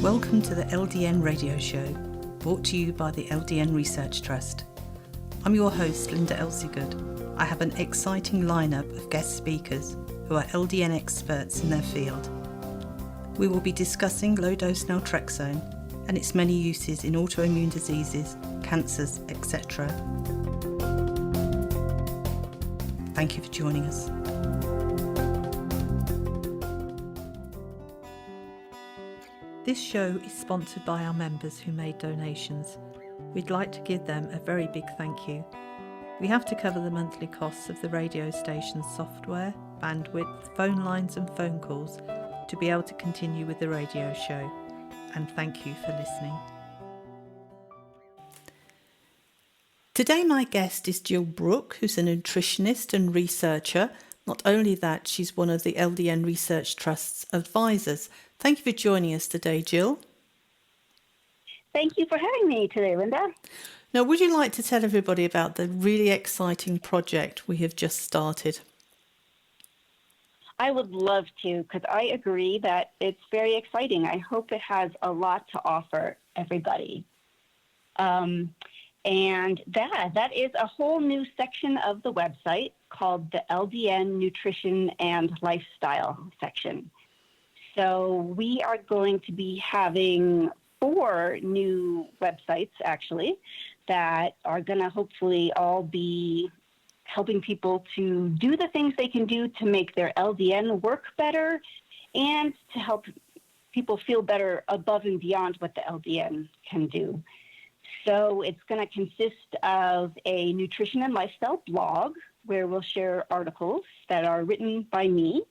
Welcome to the LDN Radio Show, brought to you by the LDN Research Trust. I'm your host, Linda Elseygood. I have an exciting lineup of guest speakers who are LDN experts in their field. We will be discussing low-dose naltrexone and its many uses in autoimmune diseases, cancers, etc. Thank you for joining us. This show is sponsored by our members who made donations. We'd like to give them a very big thank you. We have to cover the monthly costs of the radio station's software, bandwidth, phone lines and phone calls to be able to continue with the radio show. And thank you for listening. Today my guest is Jill Brook, who's a nutritionist and researcher. Not only that, she's one of the LDN Research Trust's advisors. Thank you for joining us today, Jill. Thank you for having me today, Linda. Now, would you like to tell everybody about the really exciting project we have just started? I would love to, because I agree that it's very exciting. I hope it has a lot to offer everybody. And that is a whole new section of the website called the LDN Nutrition and Lifestyle section. So we are going to be having 4 new websites, actually, that are going to hopefully all be helping people to do the things they can do to make their LDN work better and to help people feel better above and beyond what the LDN can do. So it's going to consist of a nutrition and lifestyle blog where we'll share articles that are written by me.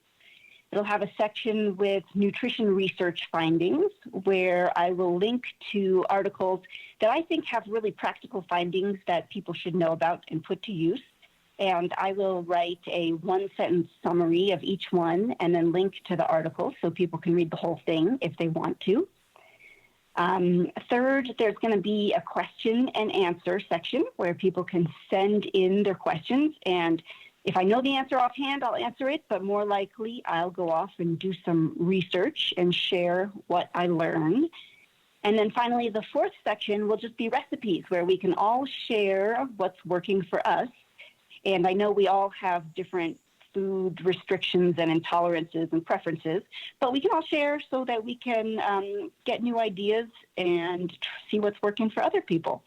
It'll have a section with nutrition research findings where I will link to articles that I think have really practical findings that people should know about and put to use. And I will write a 1-sentence summary of each one and then link to the article so people can read the whole thing if they want to. Third, there's going to be a question and answer section where people can send in their questions, and if I know the answer offhand, I'll answer it, but more likely I'll go off and do some research and share what I learned. And then finally, the 4th section will just be recipes where we can all share what's working for us. And I know we all have different food restrictions and intolerances and preferences, but we can all share so that we can get new ideas and see what's working for other people.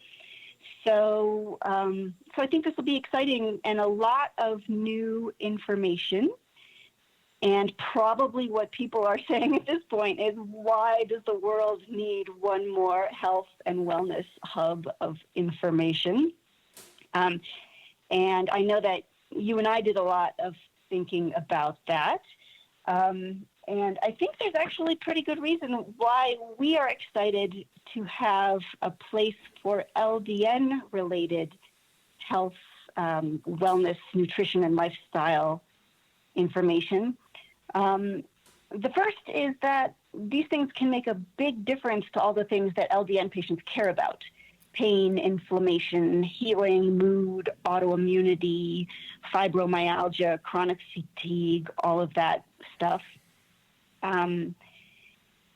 So I think this will be exciting and a lot of new information. And probably what people are saying at this point is, why does the world need one more health and wellness hub of information? And I know that you and I did a lot of thinking about that. And I think there's actually pretty good reason why we are excited to have a place for LDN-related health, wellness, nutrition, and lifestyle information. The first is that these things can make a big difference to all the things that LDN patients care about: pain, inflammation, healing, mood, autoimmunity, fibromyalgia, chronic fatigue, all of that stuff.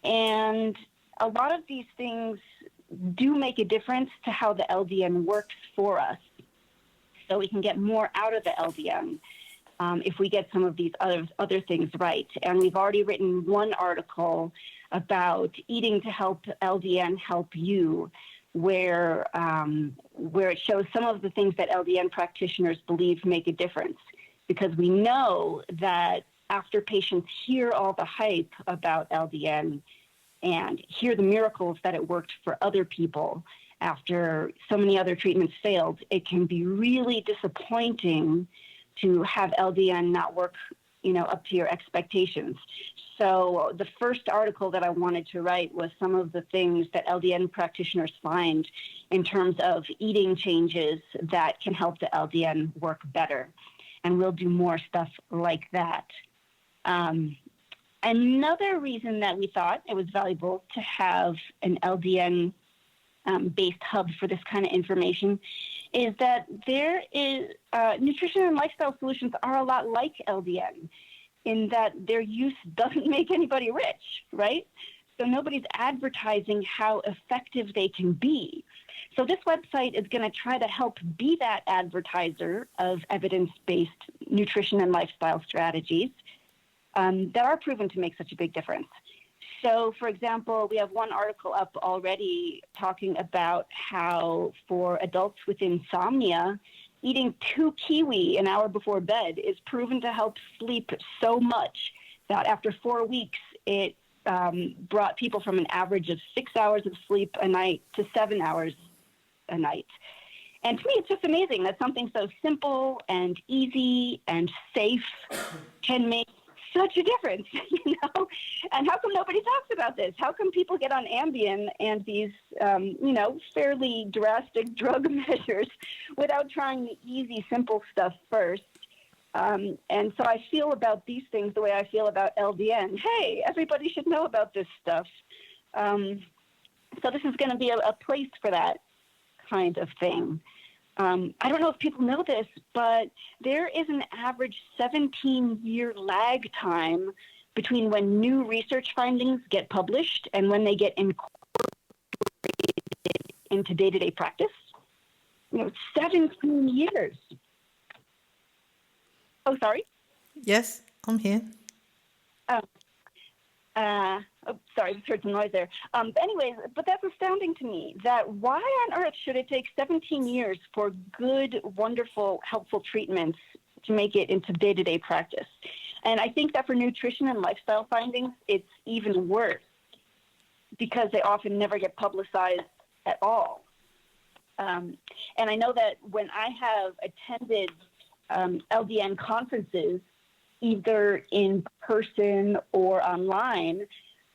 And a lot of these things do make a difference to how the LDN works for us. So we can get more out of the LDN if we get some of these other things right. And we've already written one article about eating to help LDN help you, where it shows some of the things that LDN practitioners believe make a difference. Because we know that after patients hear all the hype about LDN and hear the miracles that it worked for other people after so many other treatments failed, it can be really disappointing to have LDN not work, up to your expectations. So the first article that I wanted to write was some of the things that LDN practitioners find in terms of eating changes that can help the LDN work better. And we'll do more stuff like that. Another reason that we thought it was valuable to have an LDN based hub for this kind of information is that there is nutrition and lifestyle solutions are a lot like LDN in that their use doesn't make anybody rich, right? So nobody's advertising how effective they can be. So this website is going to try to help be that advertiser of evidence-based nutrition and lifestyle strategies that are proven to make such a big difference. So, for example, we have one article up already talking about how for adults with insomnia, eating 2 kiwi an hour before bed is proven to help sleep so much that after 4 weeks, it brought people from an average of 6 hours of sleep a night to 7 hours a night. And to me, it's just amazing that something so simple and easy and safe can make such a difference, you know? And how come nobody talks about this? How come people get on Ambien and these, fairly drastic drug measures without trying the easy, simple stuff first? And so I feel about these things the way I feel about LDN. Hey, everybody should know about this stuff. So this is going to be a place for that kind of thing. I don't know if people know this, but there is an average 17-year lag time between when new research findings get published and when they get incorporated into day-to-day practice. 17 years. Oh, sorry? Yes, I'm here. Sorry, I heard some noise there. Anyways, but that's astounding to me, that why on earth should it take 17 years for good, wonderful, helpful treatments to make it into day-to-day practice? And I think that for nutrition and lifestyle findings, it's even worse because they often never get publicized at all. And I know that when I have attended LDN conferences, either in person or online,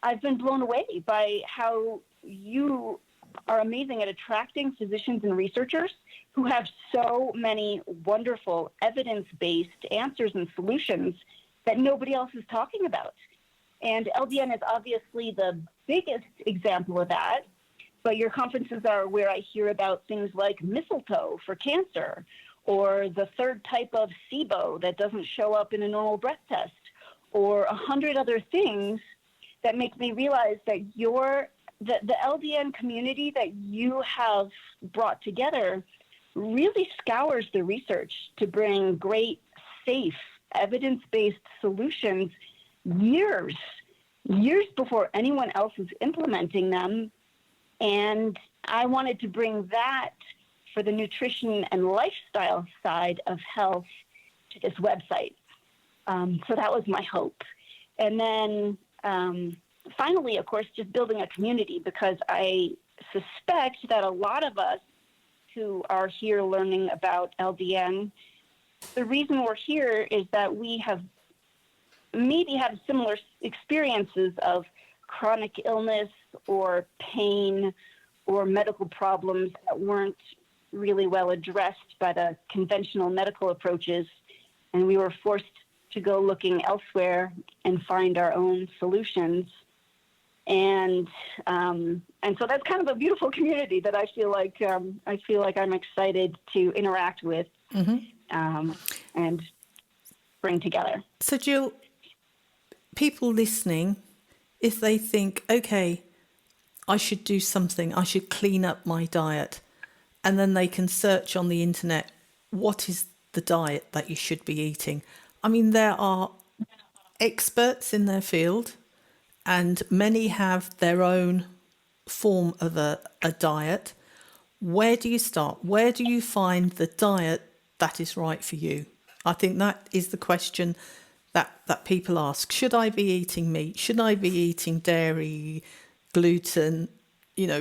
I've been blown away by how you are amazing at attracting physicians and researchers who have so many wonderful evidence-based answers and solutions that nobody else is talking about. And LDN is obviously the biggest example of that, but your conferences are where I hear about things like mistletoe for cancer, or the third type of SIBO that doesn't show up in a normal breath test, or 100 other things that make me realize that the LDN community that you have brought together really scours the research to bring great, safe, evidence-based solutions years before anyone else is implementing them. And I wanted to bring that for the nutrition and lifestyle side of health to this website. So that was my hope. And then finally, of course, just building a community, because I suspect that a lot of us who are here learning about LDN, the reason we're here is that we have maybe had similar experiences of chronic illness or pain or medical problems that weren't really well addressed by the conventional medical approaches, and we were forced to go looking elsewhere and find our own solutions. And so that's kind of a beautiful community that I feel like I'm excited to interact with and bring together. So Jill, people listening, if they think, okay, I should do something, I should clean up my diet, and then they can search on the internet, what is the diet that you should be eating? I mean, there are experts in their field, and many have their own form of a diet. Where do you start? Where do you find the diet that is right for you? I think that is the question that people ask. Should I be eating meat? Should I be eating dairy, gluten,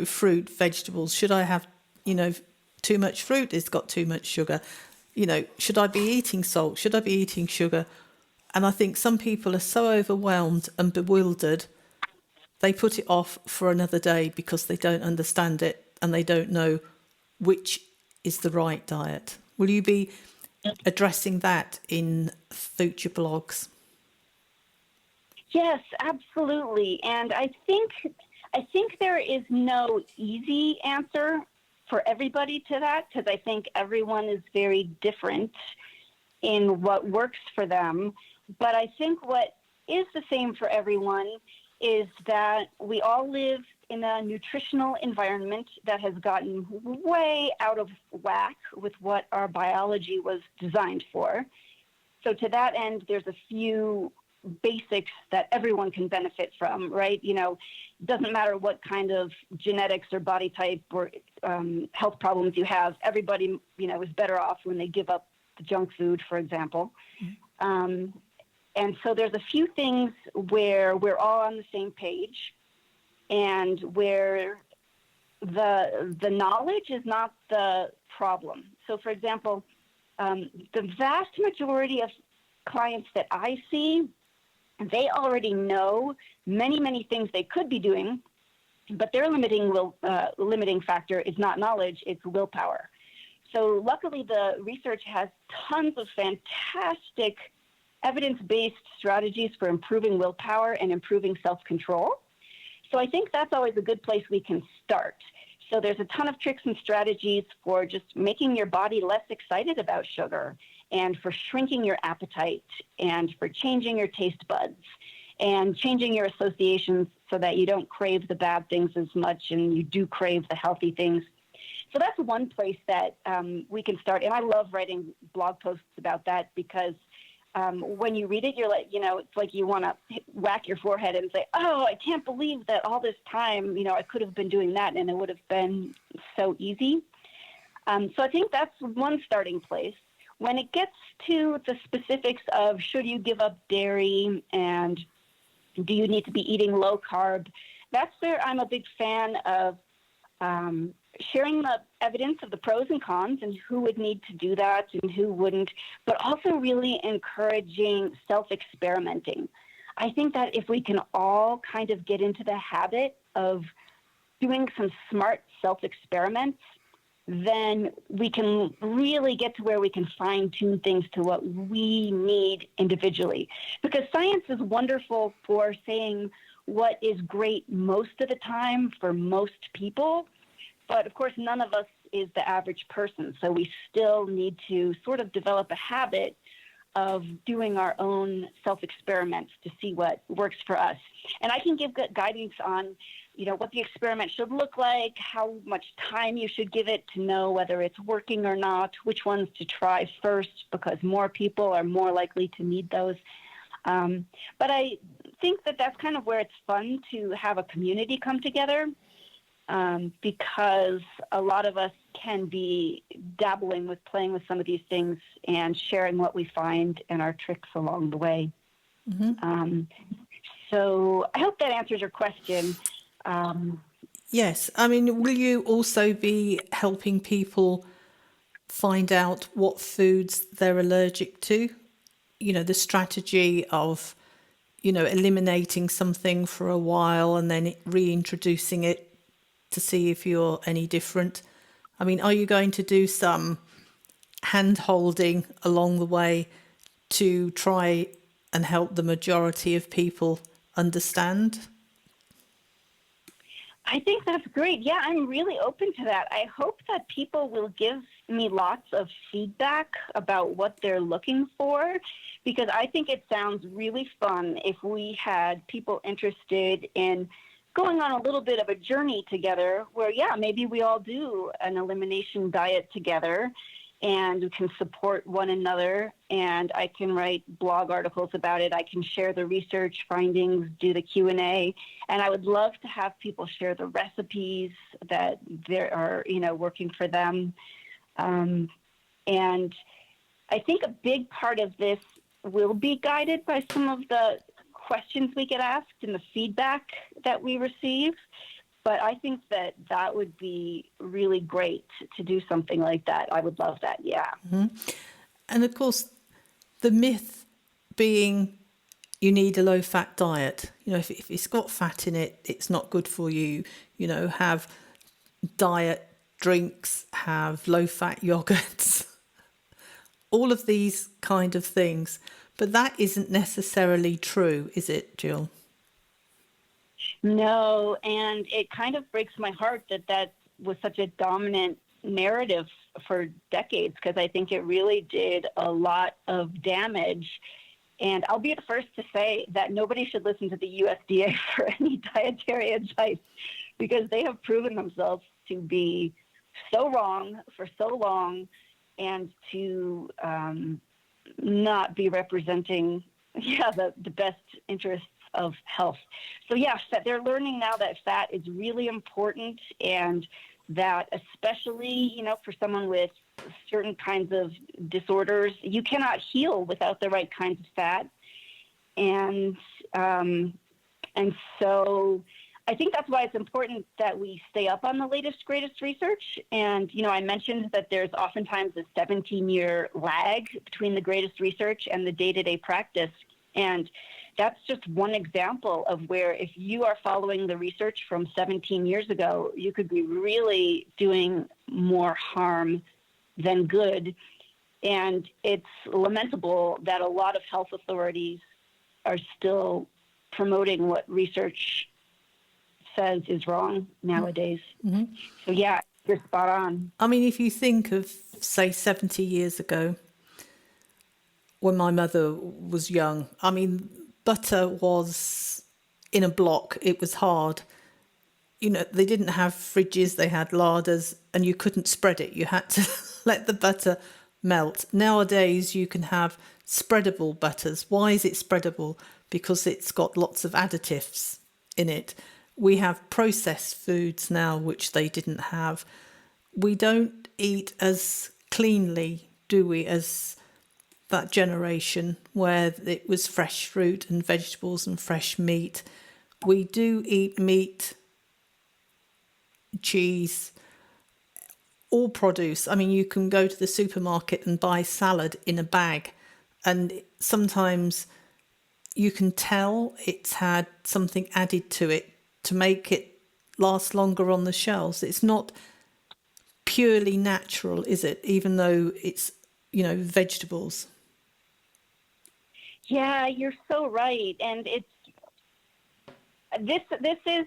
fruit, vegetables? Should I have, too much fruit? It's got too much sugar. Should I be eating salt? Should I be eating sugar? And I think some people are so overwhelmed and bewildered, they put it off for another day because they don't understand it and they don't know which is the right diet. Will you be addressing that in future blogs? Yes, absolutely. And I think there is no easy answer for everybody to that, because I think everyone is very different in what works for them. But I think what is the same for everyone is that we all live in a nutritional environment that has gotten way out of whack with what our biology was designed for. So to that end, there's a few basics that everyone can benefit from, right? You know, it doesn't matter what kind of genetics or body type or health problems you have. Everybody, you know, is better off when they give up the junk food, for example. And so there's a few things where we're all on the same page and where the knowledge is not the problem. So, for example, the vast majority of clients that I see, they already know many things they could be doing, but their limiting factor is not knowledge, it's willpower. So luckily, the research has tons of fantastic evidence-based strategies for improving willpower and improving self-control. So I think that's always a good place we can start. So there's a ton of tricks and strategies for just making your body less excited about sugar, and for shrinking your appetite, and for changing your taste buds, and changing your associations so that you don't crave the bad things as much and you do crave the healthy things. So that's one place that we can start. And I love writing blog posts about that because when you read it, you're like, you know, it's like you want to whack your forehead and say, oh, I can't believe that all this time, you know, I could have been doing that and it would have been so easy. So I think that's one starting place. When it gets to the specifics of should you give up dairy and do you need to be eating low carb, that's where I'm a big fan of sharing the evidence of the pros and cons and who would need to do that and who wouldn't, but also really encouraging self-experimenting. I think that if we can all kind of get into the habit of doing some smart self-experiments, then we can really get to where we can fine-tune things to what we need individually. Because science is wonderful for saying what is great most of the time for most people, but of course none of us is the average person. So we still need to sort of develop a habit of doing our own self-experiments to see what works for us. And I can give guidance on, you know, what the experiment should look like, how much time you should give it to know whether it's working or not, which ones to try first, because more people are more likely to need those. But I think that that's kind of where it's fun to have a community come together, because a lot of us can be dabbling with playing with some of these things and sharing what we find and our tricks along the way. So I hope that answers your question. Yes. I mean, will you also be helping people find out what foods they're allergic to? You know, the strategy of, you know, eliminating something for a while and then reintroducing it to see if you're any different. I mean, are you going to do some hand holding along the way to try and help the majority of people understand? I think that's great. Yeah, I'm really open to that. I hope that people will give me lots of feedback about what they're looking for, because I think it sounds really fun if we had people interested in going on a little bit of a journey together where, yeah, maybe we all do an elimination diet together and we can support one another, and I can write blog articles about it. I can share the research findings, do the Q&A, and I would love to have people share the recipes that are, you know, working for them. And I think a big part of this will be guided by some of the questions we get asked and the feedback that we receive. But I think that would be really great to do something like that. I would love that, yeah. Mm-hmm. And of course, the myth being you need a low-fat diet. You know, if it's got fat in it, it's not good for you. You know, have diet drinks, have low-fat yogurts, all of these kind of things. But that isn't necessarily true, is it, Jill? No, and it kind of breaks my heart that was such a dominant narrative for decades, because I think it really did a lot of damage. And I'll be the first to say that nobody should listen to the USDA for any dietary advice, because they have proven themselves to be so wrong for so long, and to not be representing the best interests of health. So yes, that they're learning now that fat is really important, and that especially, for someone with certain kinds of disorders, you cannot heal without the right kinds of fat. And so I think that's why it's important that we stay up on the latest, greatest research. And, I mentioned that there's oftentimes a 17-year lag between the greatest research and the day-to-day practice. And that's just one example of where, if you are following the research from 17 years ago, you could be really doing more harm than good. And it's lamentable that a lot of health authorities are still promoting what research says is wrong nowadays. Mm-hmm. So yeah, you're spot on. I mean, if you think of, say, 70 years ago, when my mother was young, I mean, butter was in a block. It was hard. They didn't have fridges, they had larders, and you couldn't spread it. You had to let the butter melt. Nowadays, you can have spreadable butters. Why is it spreadable? Because it's got lots of additives in it. We have processed foods now, which they didn't have. We don't eat as cleanly, do we, as that generation where it was fresh fruit and vegetables and fresh meat. We do eat meat, cheese, all produce. I mean, you can go to the supermarket and buy salad in a bag, and sometimes you can tell it's had something added to it to make it last longer on the shelves. It's not purely natural, is it? Even though it's, vegetables. Yeah, you're so right. And this is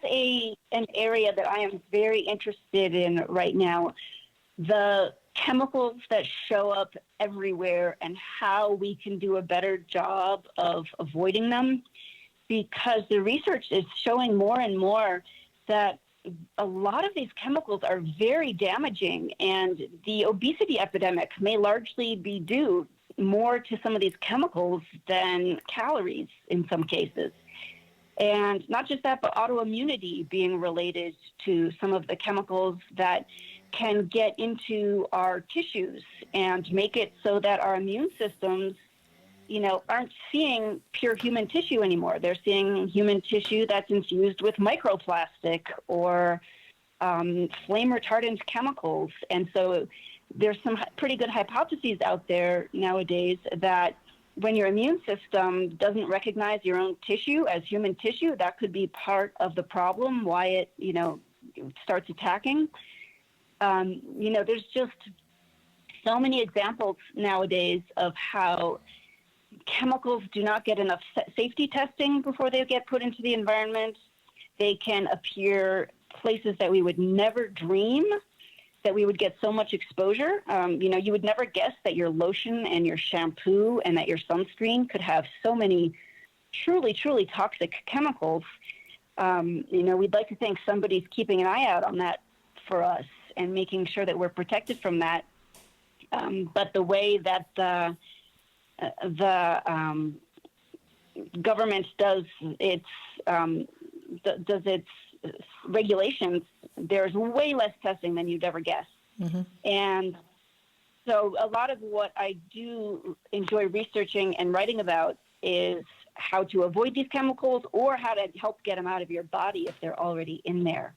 an area that I am very interested in right now. The chemicals that show up everywhere and how we can do a better job of avoiding them, because the research is showing more and more that a lot of these chemicals are very damaging, and the obesity epidemic may largely be due more to some of these chemicals than calories in some cases. And not just that, but autoimmunity being related to some of the chemicals that can get into our tissues and make it so that our immune systems, aren't seeing pure human tissue anymore. They're seeing human tissue that's infused with microplastic or flame retardant chemicals. And so there's some pretty good hypotheses out there nowadays that when your immune system doesn't recognize your own tissue as human tissue, that could be part of the problem, why it, starts attacking. There's just so many examples nowadays of how chemicals do not get enough safety testing before they get put into the environment. They can appear places that we would never dream that we would get so much exposure. You would never guess that your lotion and your shampoo and that your sunscreen could have so many truly, truly toxic chemicals. We'd like to think somebody's keeping an eye out on that for us and making sure that we're protected from that. But the way that the government does its regulations, there's way less testing than you'd ever guess. Mm-hmm. And so a lot of what I do enjoy researching and writing about is how to avoid these chemicals or how to help get them out of your body if they're already in there.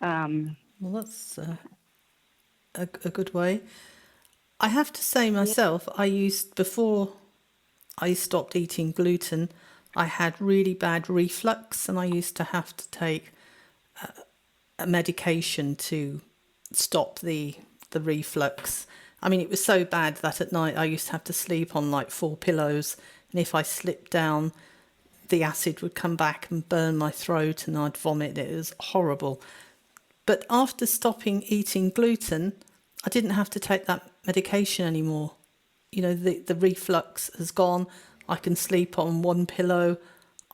Well, that's a good way. I have to say myself, before I stopped eating gluten, I had really bad reflux, and I used to have to take a medication to stop the reflux. I mean, it was so bad that at night I used to have to sleep on like 4 pillows, and if I slipped down, the acid would come back and burn my throat and I'd vomit. It was horrible. But after stopping eating gluten, I didn't have to take that medication anymore. The reflux has gone. I can sleep on one pillow.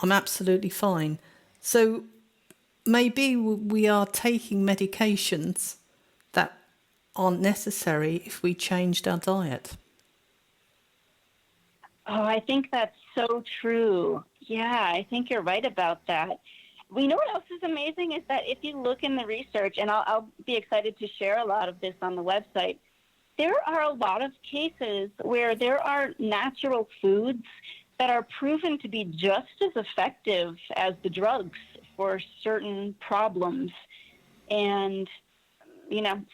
I'm absolutely fine. So maybe we are taking medications that aren't necessary if we changed our diet. Oh, I think that's so true. Yeah, I think you're right about that. We know what else is amazing is that if you look in the research, and I'll be excited to share a lot of this on the website, there are a lot of cases where there are natural foods that are proven to be just as effective as the drugs for certain problems. And,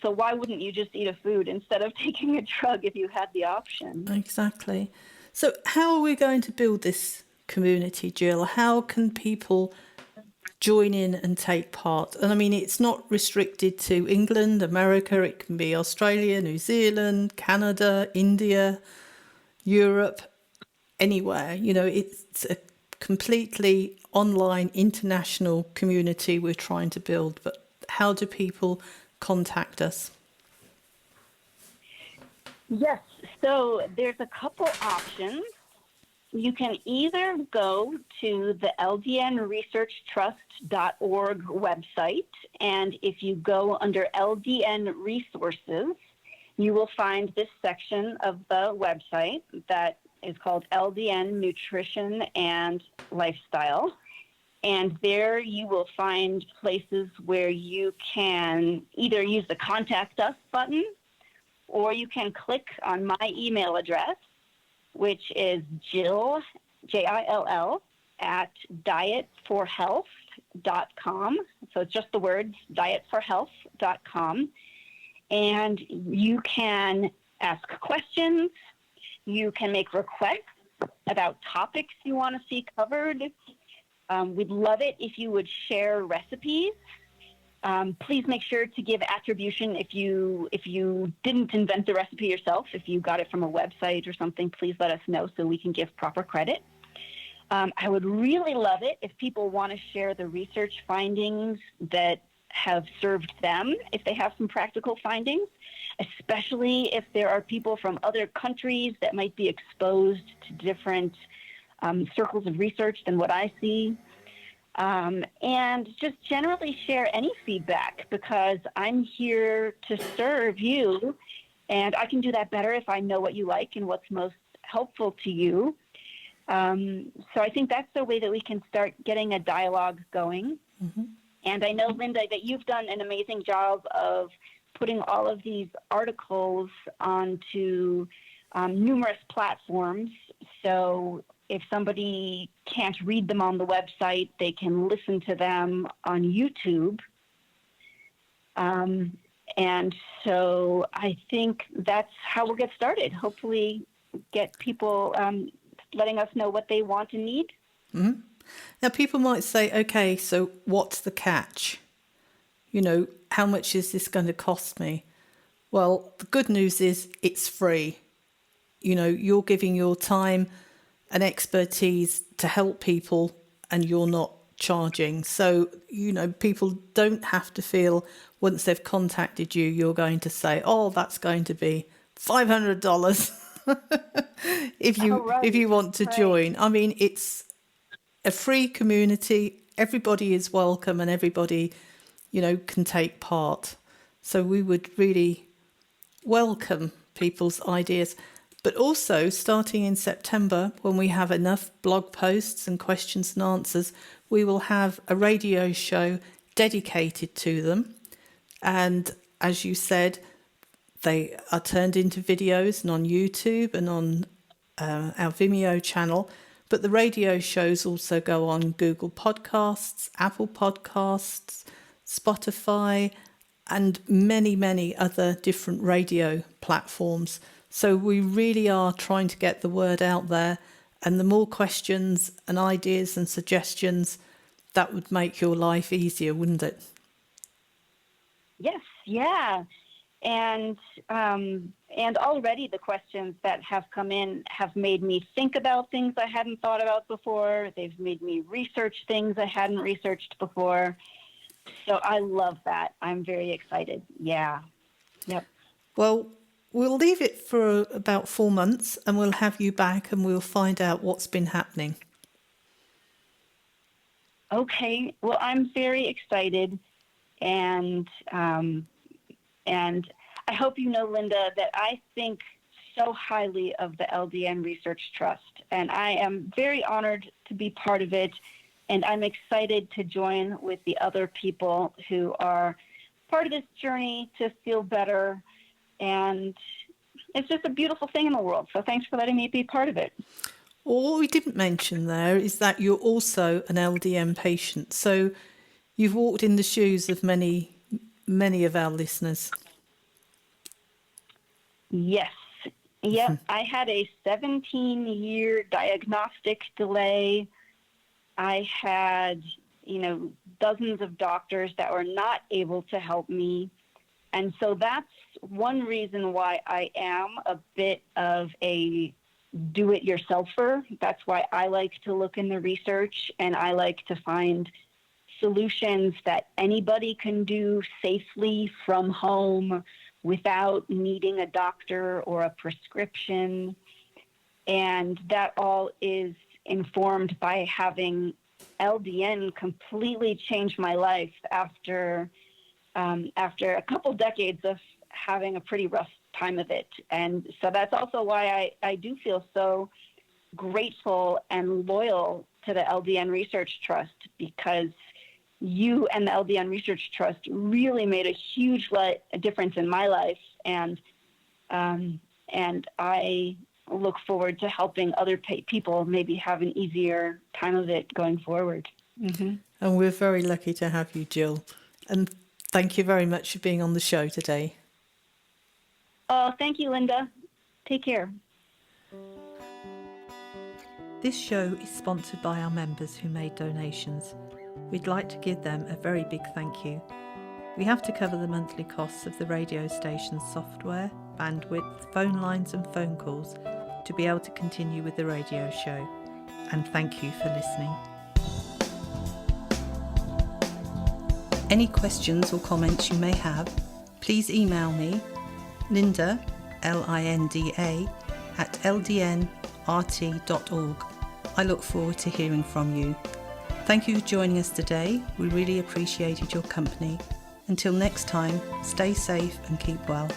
so why wouldn't you just eat a food instead of taking a drug if you had the option? Exactly. So how are we going to build this community, Jill? How can people join in and take part? And I mean, it's not restricted to England, America. It can be Australia, New Zealand, Canada, India, Europe, anywhere. It's a completely online international community we're trying to build. But how do people contact us? Yes, so there's a couple options. You can either go to the ldnresearchtrust.org website, and if you go under LDN Resources, you will find this section of the website that is called LDN Nutrition and Lifestyle. And there you will find places where you can either use the Contact Us button, or you can click on my email address, which is Jill, Jill, at dietforhealth.com. So it's just the words, dietforhealth.com. And you can ask questions. You can make requests about topics you want to see covered. We'd love it if you would share recipes. Please make sure to give attribution if you didn't invent the recipe yourself. If you got it from a website or something, please let us know so we can give proper credit. I would really love it if people want to share the research findings that have served them, if they have some practical findings, especially if there are people from other countries that might be exposed to different circles of research than what I see. And just generally share any feedback, because I'm here to serve you, and I can do that better if I know what you like and what's most helpful to you. So I think that's the way that we can start getting a dialogue going. Mm-hmm. And I know, Linda, that you've done an amazing job of putting all of these articles onto numerous platforms. So if somebody can't read them on the website, they can listen to them on YouTube. And so I think that's how we'll get started. Hopefully get people letting us know what they want and need. Mm-hmm. Now, people might say, okay, so what's the catch? How much is this going to cost me? Well, the good news is it's free. You're giving your time and expertise to help people, and you're not charging. So, people don't have to feel once they've contacted you, you're going to say, oh, that's going to be $500 if you want to join. I mean, it's a free community. Everybody is welcome, and everybody, can take part. So we would really welcome people's ideas. But also, starting in September, when we have enough blog posts and questions and answers, we will have a radio show dedicated to them. And as you said, they are turned into videos and on YouTube and on our Vimeo channel. But the radio shows also go on Google Podcasts, Apple Podcasts, Spotify, and many, many other different radio platforms. So we really are trying to get the word out there, and the more questions and ideas and suggestions, that would make your life easier, wouldn't it? Yes, yeah. And already the questions that have come in have made me think about things I hadn't thought about before. They've made me research things I hadn't researched before. So I love that. I'm very excited. Yeah. Yep. Well, we'll leave it for about 4 months and we'll have you back and we'll find out what's been happening. Okay. Well, I'm very excited, and I hope you know, Linda, that I think so highly of the LDN Research Trust, and I am very honored to be part of it, and I'm excited to join with the other people who are part of this journey to feel better, and it's just a beautiful thing in the world. So thanks for letting me be part of it. What we didn't mention there is that you're also an LDN patient, so you've walked in the shoes of many of our listeners. Yes. Yep. I had a 17-year diagnostic delay. I had, dozens of doctors that were not able to help me. And so that's one reason why I am a bit of a do-it-yourselfer. That's why I like to look in the research, and I like to find solutions that anybody can do safely from home without needing a doctor or a prescription. And that all is informed by having LDN completely change my life after a couple decades of having a pretty rough time of it. And so that's also why I do feel so grateful and loyal to the LDN Research Trust, because you and the LDN Research Trust really made a huge difference in my life, and I look forward to helping other people maybe have an easier time of it going forward. Mm-hmm. And we're very lucky to have you, Jill. And thank you very much for being on the show today. Oh, thank you, Linda. Take care. This show is sponsored by our members who made donations. We'd like to give them a very big thank you. We have to cover the monthly costs of the radio station's software, bandwidth, phone lines and phone calls to be able to continue with the radio show. And thank you for listening. Any questions or comments you may have, please email me, Linda, Linda, at ldnrt.org. I look forward to hearing from you. Thank you for joining us today. We really appreciated your company. Until next time, stay safe and keep well.